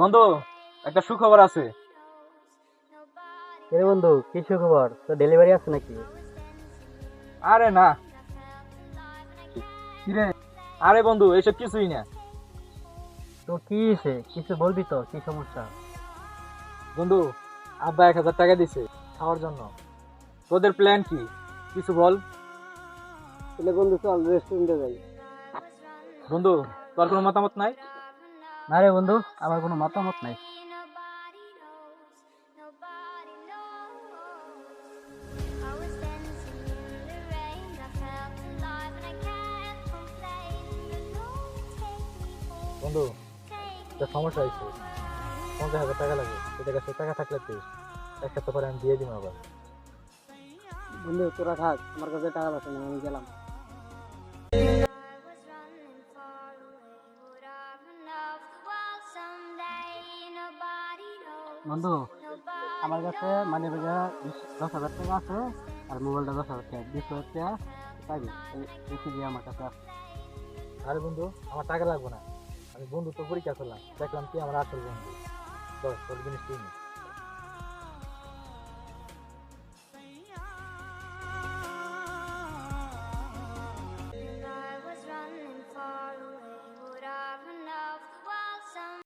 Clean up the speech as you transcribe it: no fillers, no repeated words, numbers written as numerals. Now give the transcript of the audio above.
বন্ধু, একটা সুখবর আছে। এরে বন্ধু, কি খবর? তো ডেলিভারি আছে নাকি? আরে না। কিরে? আরে বন্ধু, এসব কিছুই না। তো কি হয়েছে? কিছু বলবি তো, কি সমস্যা? বন্ধু, আব্বা 1,000 টাকা দিছে খাওয়ার জন্য। তোদের প্ল্যান কি? কিছু বল। তাহলে বন্ধু চল রেস্টুরেন্টে যাই। বন্ধু, তোর কোনো মতামত নাই? না রে বন্ধু, আমার কোনো মতামত নাই। বন্ধু, একটা সমস্যা হয়েছে। 50,000 টাকা লাগে, তোদের কাছে টাকা থাকলে দিস। 1 সপ্তাহ পরে আমি দিয়ে দিব আবার। বন্ধু তোরা থাক, আমার কাছে টাকা পয়সা নেই, আমি গেলাম। বন্ধু, আমার কাছে মানে 10,000 টাকা আছে, আর মোবাইলটা 10,000 টাকা, 20,000 টাকা পাবি। রেখে দিয়ে আমার কাছে আছে। আরে বন্ধু, আমার টাকা লাগবে না। আমি বন্ধু তো পরীক্ষা করলাম, দেখলাম কি আমার আসল বন্ধু। তোর জিনিস তুই নে।